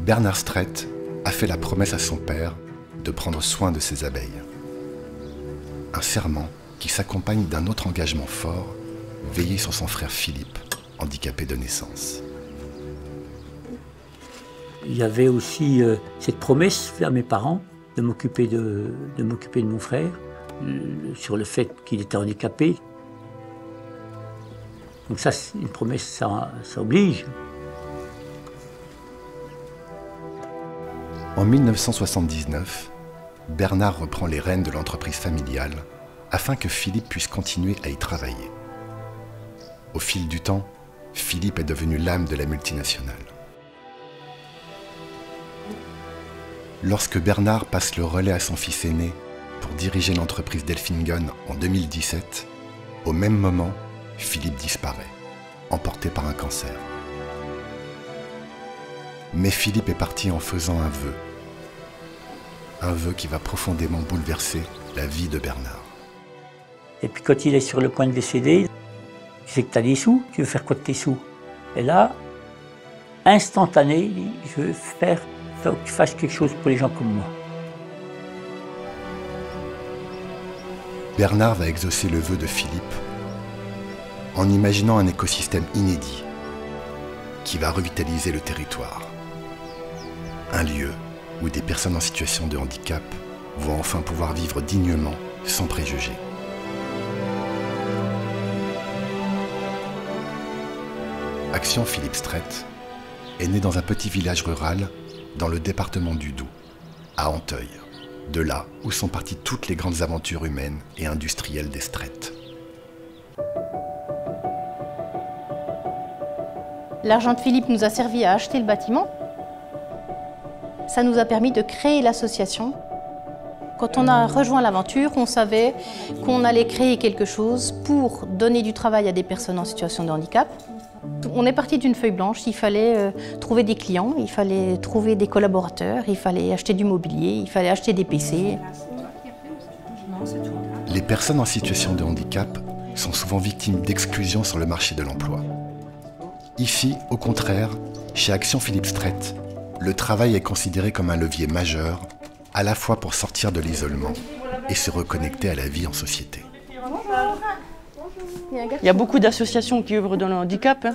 Bernard Stret a fait la promesse à son père de prendre soin de ses abeilles. Un serment qui s'accompagne d'un autre engagement fort, veiller sur son frère Philippe, handicapé de naissance. Il y avait aussi cette promesse faite à mes parents de m'occuper de mon frère, sur le fait qu'il était handicapé. Donc ça, c'est une promesse, ça oblige. En 1979, Bernard reprend les rênes de l'entreprise familiale afin que Philippe puisse continuer à y travailler. Au fil du temps, Philippe est devenu l'âme de la multinationale. Lorsque Bernard passe le relais à son fils aîné pour diriger l'entreprise Delfingen en 2017, au même moment, Philippe disparaît, emporté par un cancer. Mais Philippe est parti en faisant un vœu qui va profondément bouleverser la vie de Bernard. Et puis quand il est sur le point de décéder, tu sais que tu as des sous, tu veux faire quoi de tes sous? Et là, instantané, il dit, je veux faire que tu fasses quelque chose pour les gens comme moi. Bernard va exaucer le vœu de Philippe en imaginant un écosystème inédit qui va revitaliser le territoire. Un lieu où des personnes en situation de handicap vont enfin pouvoir vivre dignement, sans préjugés. Action Philippe Stret est né dans un petit village rural dans le département du Doubs, à Anteuil, de là où sont parties toutes les grandes aventures humaines et industrielles des Stret. L'argent de Philippe nous a servi à acheter le bâtiment. Ça nous a permis de créer l'association. Quand on a rejoint l'aventure, on savait qu'on allait créer quelque chose pour donner du travail à des personnes en situation de handicap. On est parti d'une feuille blanche, il fallait trouver des clients, il fallait trouver des collaborateurs, il fallait acheter du mobilier, il fallait acheter des PC. Les personnes en situation de handicap sont souvent victimes d'exclusion sur le marché de l'emploi. Ici, au contraire, chez Action Philippe Stret, le travail est considéré comme un levier majeur, à la fois pour sortir de l'isolement et se reconnecter à la vie en société. Il y a beaucoup d'associations qui œuvrent dans le handicap,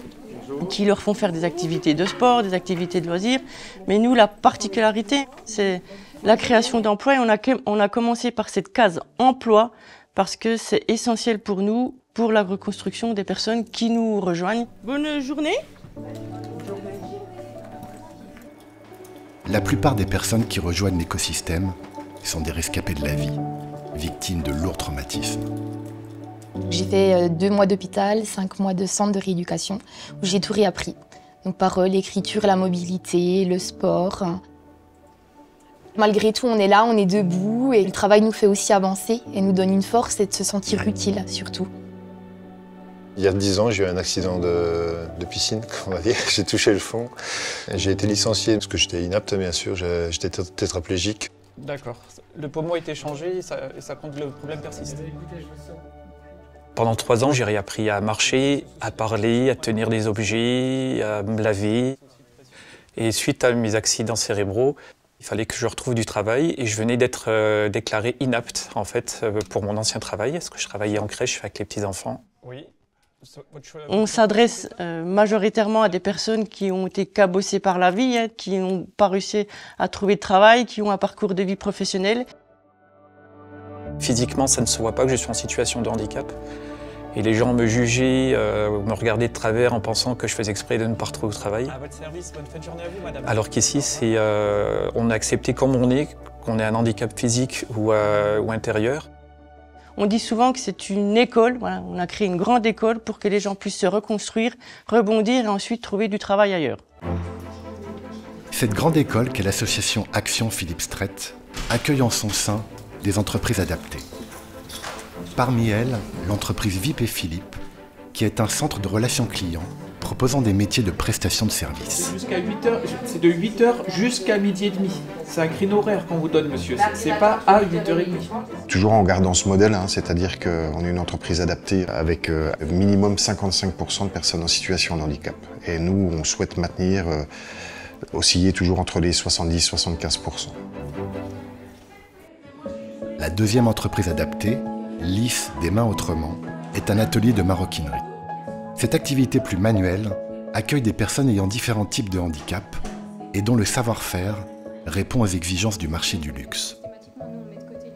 qui leur font faire des activités de sport, des activités de loisirs. Mais nous, la particularité, c'est la création d'emplois. Et on a commencé par cette case emploi parce que c'est essentiel pour nous, pour la reconstruction des personnes qui nous rejoignent. Bonne journée. La plupart des personnes qui rejoignent l'écosystème sont des rescapés de la vie, victimes de lourds traumatismes. J'ai fait 2 mois d'hôpital, 5 mois de centre de rééducation, où j'ai tout réappris. Donc par l'écriture, la mobilité, le sport. Malgré tout, on est là, on est debout, et le travail nous fait aussi avancer et nous donne une force et de se sentir utile, surtout. Il y a 10 ans, j'ai eu un accident de piscine, on va dire. J'ai touché le fond. J'ai été licencié parce que j'étais inapte, bien sûr. J'étais tétraplégique. D'accord. Le pommeau a été changé et ça compte, le problème persiste. Pendant 3 ans, j'ai réappris à marcher, à parler, à tenir des objets, à me laver. Et suite à mes accidents cérébraux, il fallait que je retrouve du travail et je venais d'être déclaré inapte en fait pour mon ancien travail, parce que je travaillais en crèche avec les petits-enfants. Oui. On s'adresse majoritairement à des personnes qui ont été cabossées par la vie, qui n'ont pas réussi à trouver de travail, qui ont un parcours de vie professionnel. Physiquement, ça ne se voit pas que je suis en situation de handicap. Et les gens me jugeaient, me regardaient de travers en pensant que je faisais exprès de ne pas retrouver au travail. À votre service, bonne fin de journée à vous, madame. Alors qu'ici, on est accepté comme on est, qu'on ait un handicap physique ou intérieur. On dit souvent que c'est une école, voilà, on a créé une grande école pour que les gens puissent se reconstruire, rebondir et ensuite trouver du travail ailleurs. Cette grande école qu'est l'association Action Philippe Stret accueille en son sein des entreprises adaptées. Parmi elles, l'entreprise VIP et Philippe, qui est un centre de relations clients proposant des métiers de prestation de services. C'est de 8h jusqu'à 12h30. C'est un créneau horaire qu'on vous donne, monsieur. C'est pas à 8h30. Toujours en gardant ce modèle, c'est-à-dire qu'on est une entreprise adaptée avec minimum 55% de personnes en situation de handicap. Et nous, on souhaite maintenir oscillait toujours entre les 70-75%. La deuxième entreprise adaptée, Lisse des mains autrement, est un atelier de maroquinerie. Cette activité plus manuelle accueille des personnes ayant différents types de handicap et dont le savoir-faire répond aux exigences du marché du luxe.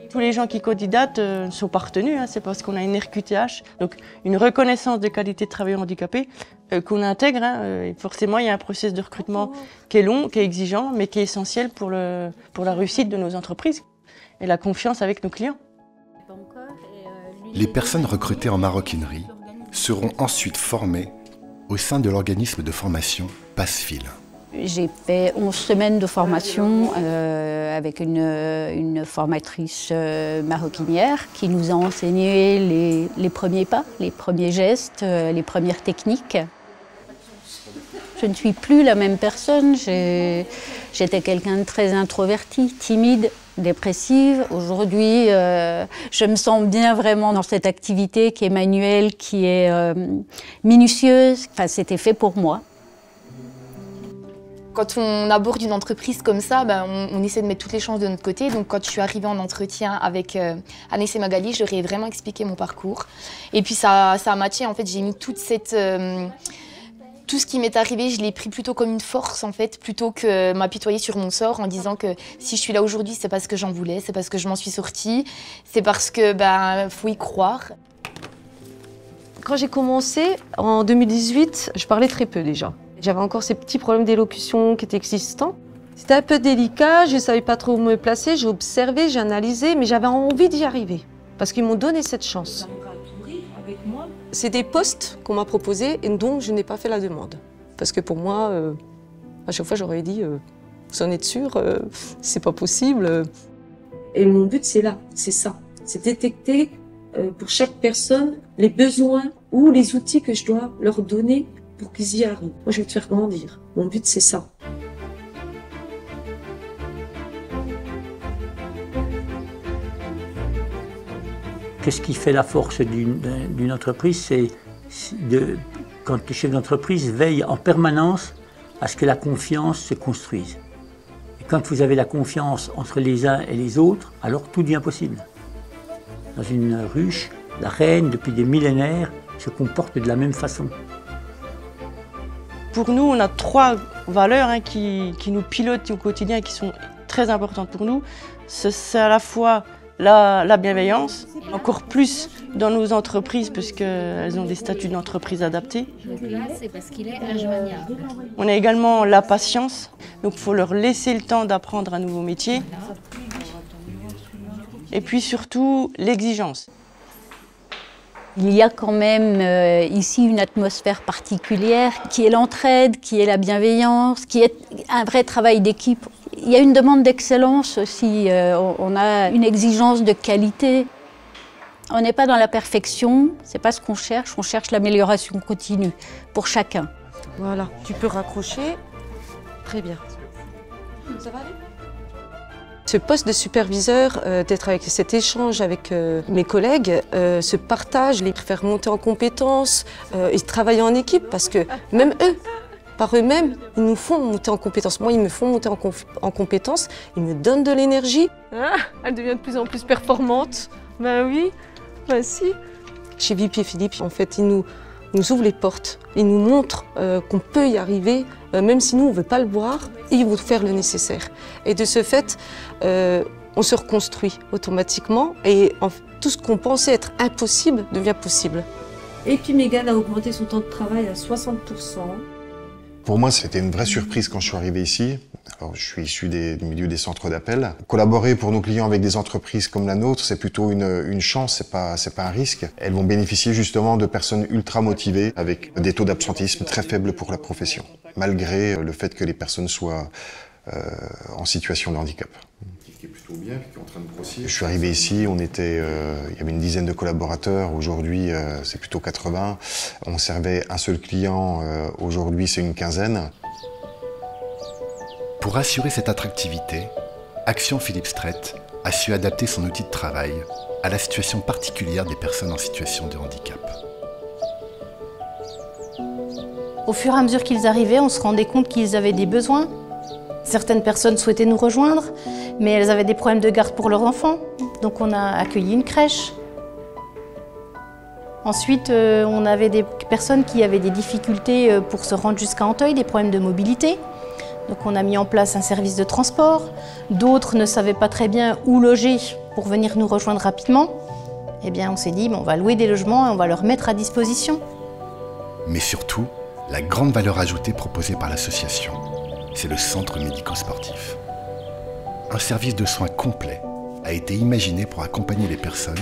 Tous les gens qui candidatent ne sont pas retenus, c'est parce qu'on a une RQTH, donc une reconnaissance de qualité de travailleur handicapé qu'on intègre. Et forcément, il y a un processus de recrutement qui est long, qui est exigeant, mais qui est essentiel pour la réussite de nos entreprises et la confiance avec nos clients. Les personnes recrutées en maroquinerie seront ensuite formées au sein de l'organisme de formation Passefil. J'ai fait 11 semaines de formation avec une formatrice maroquinière qui nous a enseigné les premiers pas, les premiers gestes, les premières techniques. Je ne suis plus la même personne. J'étais quelqu'un de très introverti, timide, dépressive. Aujourd'hui, je me sens bien vraiment dans cette activité qui est manuelle, qui est minutieuse. Enfin, c'était fait pour moi. Quand on aborde une entreprise comme ça, on essaie de mettre toutes les chances de notre côté. Donc quand je suis arrivée en entretien avec Anès et Magali, je leur ai vraiment expliqué mon parcours. Et puis ça a matché. En fait, j'ai mis toute cette... tout ce qui m'est arrivé, je l'ai pris plutôt comme une force, en fait, plutôt que m'apitoyer sur mon sort en disant que si je suis là aujourd'hui, c'est parce que j'en voulais, c'est parce que je m'en suis sortie, c'est parce que faut y croire. Quand j'ai commencé, en 2018, je parlais très peu déjà. J'avais encore ces petits problèmes d'élocution qui étaient existants. C'était un peu délicat, je ne savais pas trop où me placer, j'ai observé, j'ai analysé, mais j'avais envie d'y arriver, parce qu'ils m'ont donné cette chance. C'est des postes qu'on m'a proposés et dont je n'ai pas fait la demande. Parce que pour moi, à chaque fois j'aurais dit, vous en êtes sûr, c'est pas possible. Et mon but c'est là, c'est ça, c'est détecter pour chaque personne les besoins ou les outils que je dois leur donner pour qu'ils y arrivent. Moi, je vais te faire grandir. Mon but, c'est ça. Qu'est-ce qui fait la force d'une entreprise? C'est quand les chefs d'entreprise veillent en permanence à ce que la confiance se construise. Et quand vous avez la confiance entre les uns et les autres, alors tout devient possible. Dans une ruche, la reine, depuis des millénaires, se comporte de la même façon. Pour nous, on a 3 valeurs qui nous pilotent au quotidien et qui sont très importantes pour nous. C'est à la fois la bienveillance, encore plus dans nos entreprises puisqu'elles ont des statuts d'entreprise adaptés. On a également la patience, donc il faut leur laisser le temps d'apprendre un nouveau métier. Et puis surtout, l'exigence. Il y a quand même ici une atmosphère particulière qui est l'entraide, qui est la bienveillance, qui est un vrai travail d'équipe. Il y a une demande d'excellence aussi, on a une exigence de qualité. On n'est pas dans la perfection, c'est pas ce qu'on cherche, on cherche l'amélioration continue pour chacun. Voilà, tu peux raccrocher. Très bien. Ça va aller ? Ce poste de superviseur, d'être avec cet échange avec mes collègues, ce partage, les faire monter en compétences et travailler en équipe parce que même eux, par eux-mêmes, ils nous font monter en compétences. Moi, ils me font monter en compétences, ils me donnent de l'énergie. Ah, elle devient de plus en plus performante. Ben oui, ben si. Chez Vipi Philippe, en fait, ils nous ouvrent les portes. Ils nous montrent qu'on peut y arriver, même si nous, on ne veut pas le voir, et ils vont faire le nécessaire. Et de ce fait, on se reconstruit automatiquement et tout ce qu'on pensait être impossible devient possible. Et puis Mégane a augmenté son temps de travail à 60%. Pour moi, c'était une vraie surprise quand je suis arrivé ici. Alors, je suis issu du milieu des centres d'appel. Collaborer pour nos clients avec des entreprises comme la nôtre, c'est plutôt une chance, c'est pas un risque. Elles vont bénéficier justement de personnes ultra motivées avec des taux d'absentéisme très faibles pour la profession, malgré le fait que les personnes soient en situation de handicap. Qui est plutôt bien, qui est en train de grossir. Je suis arrivé ici, il y avait une dizaine de collaborateurs, aujourd'hui c'est plutôt 80. On servait un seul client, aujourd'hui c'est une quinzaine. Pour assurer cette attractivité, Action Philippe Strait a su adapter son outil de travail à la situation particulière des personnes en situation de handicap. Au fur et à mesure qu'ils arrivaient, on se rendait compte qu'ils avaient des besoins Certaines personnes souhaitaient nous rejoindre, mais elles avaient des problèmes de garde pour leurs enfants. Donc on a accueilli une crèche. Ensuite, on avait des personnes qui avaient des difficultés pour se rendre jusqu'à Anteuil, des problèmes de mobilité. Donc on a mis en place un service de transport. D'autres ne savaient pas très bien où loger pour venir nous rejoindre rapidement. Eh bien, on s'est dit, on va louer des logements et on va leur mettre à disposition. Mais surtout, la grande valeur ajoutée proposée par l'association, c'est le centre médico-sportif. Un service de soins complet a été imaginé pour accompagner les personnes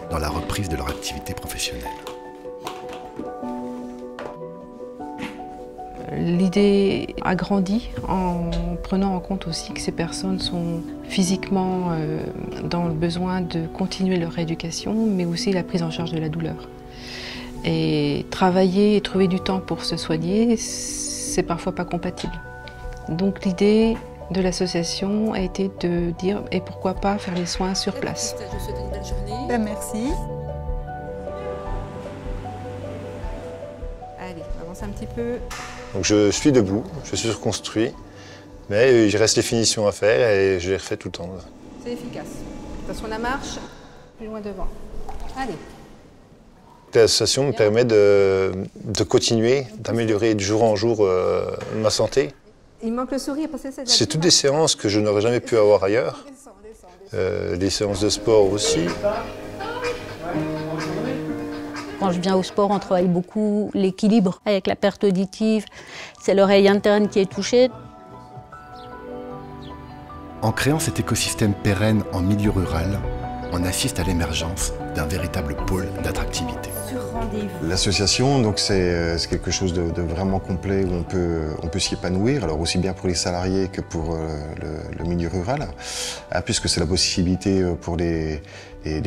dans la reprise de leur activité professionnelle. L'idée a grandi en prenant en compte aussi que ces personnes sont physiquement dans le besoin de continuer leur éducation, mais aussi la prise en charge de la douleur. Et travailler et trouver du temps pour se soigner, c'est parfois pas compatible. Donc l'idée de l'association a été de dire et pourquoi pas faire les soins sur place. Je vous souhaite une belle journée. Merci. Allez, on avance un petit peu. Donc je suis debout, je suis reconstruit, mais il reste les finitions à faire et je les refais tout le temps. C'est efficace. Attention la marche, plus loin devant. Allez. L'association me permet de continuer, d'améliorer de jour en jour ma santé. Il manque le sourire parce que c'est... C'est toutes des séances que je n'aurais jamais pu avoir ailleurs. Des séances de sport aussi. Quand je viens au sport, on travaille beaucoup l'équilibre avec la perte auditive. C'est l'oreille interne qui est touchée. En créant cet écosystème pérenne en milieu rural, on assiste à l'émergence d'un véritable pôle d'attractivité. L'association, donc c'est quelque chose de vraiment complet où on peut s'y épanouir, alors aussi bien pour les salariés que pour le milieu rural, puisque c'est la possibilité pour les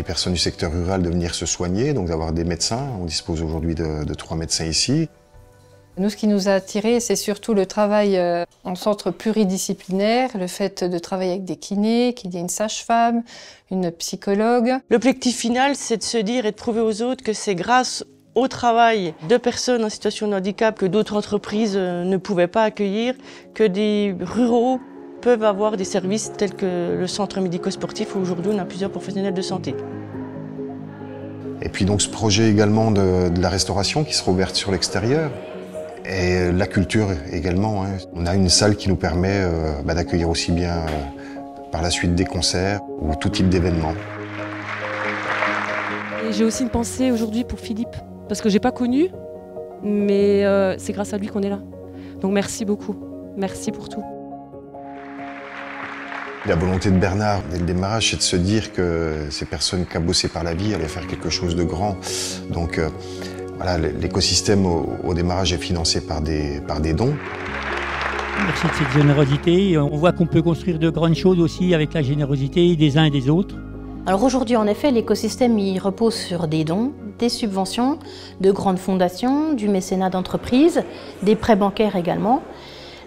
personnes du secteur rural de venir se soigner, donc d'avoir des médecins. On dispose aujourd'hui de 3 médecins ici. Nous, ce qui nous a attirés, c'est surtout le travail en centre pluridisciplinaire, le fait de travailler avec des kinés, qu'il y ait une sage-femme, une psychologue. L'objectif final, c'est de se dire et de prouver aux autres que c'est grâce au travail de personnes en situation de handicap que d'autres entreprises ne pouvaient pas accueillir, que des ruraux peuvent avoir des services tels que le centre médico-sportif où aujourd'hui on a plusieurs professionnels de santé. Et puis donc ce projet également de la restauration qui sera ouverte sur l'extérieur. Et la culture également. On a une salle qui nous permet d'accueillir aussi bien par la suite des concerts ou tout type d'événements. J'ai aussi une pensée aujourd'hui pour Philippe, parce que je n'ai pas connu, mais c'est grâce à lui qu'on est là. Donc merci beaucoup, merci pour tout. La volonté de Bernard, dès le démarrage, c'est de se dire que ces personnes cabossées par la vie allaient faire quelque chose de grand. Donc, voilà, l'écosystème au démarrage est financé par des dons. Merci de cette générosité. On voit qu'on peut construire de grandes choses aussi avec la générosité des uns et des autres. Alors aujourd'hui, en effet, l'écosystème il repose sur des dons, des subventions, de grandes fondations, du mécénat d'entreprise, des prêts bancaires également.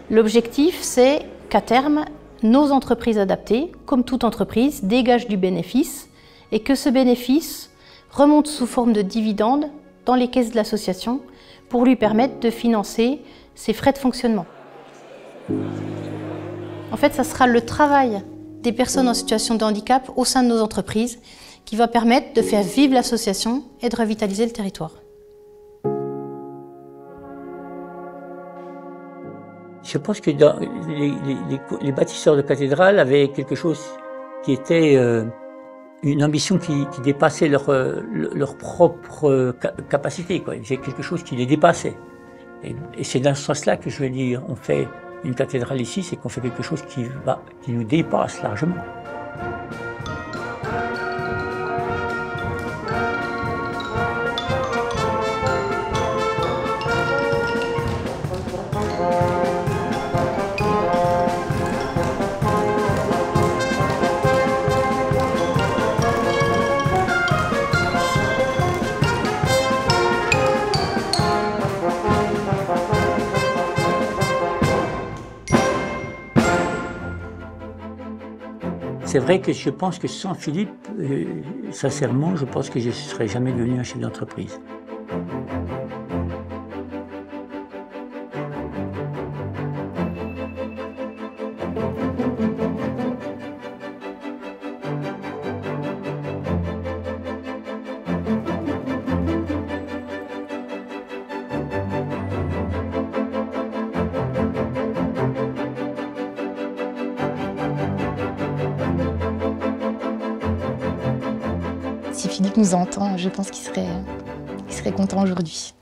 L'objectif, c'est qu'à terme, nos entreprises adaptées, comme toute entreprise, dégagent du bénéfice et que ce bénéfice remonte sous forme de dividendes dans les caisses de l'association pour lui permettre de financer ses frais de fonctionnement. En fait, ça sera le travail des personnes en situation de handicap au sein de nos entreprises qui va permettre de faire vivre l'association et de revitaliser le territoire. Je pense que les bâtisseurs de cathédrales avaient quelque chose qui était une ambition qui dépassait leur propre capacité, quoi. C'est quelque chose qui les dépassait. Et c'est dans ce sens-là que je vais dire, on fait une cathédrale ici, c'est qu'on fait quelque chose qui nous dépasse largement. C'est vrai que je pense que sans Philippe, sincèrement, je pense que je ne serais jamais devenu un chef d'entreprise. si Philippe nous entend, je pense qu'il serait content aujourd'hui.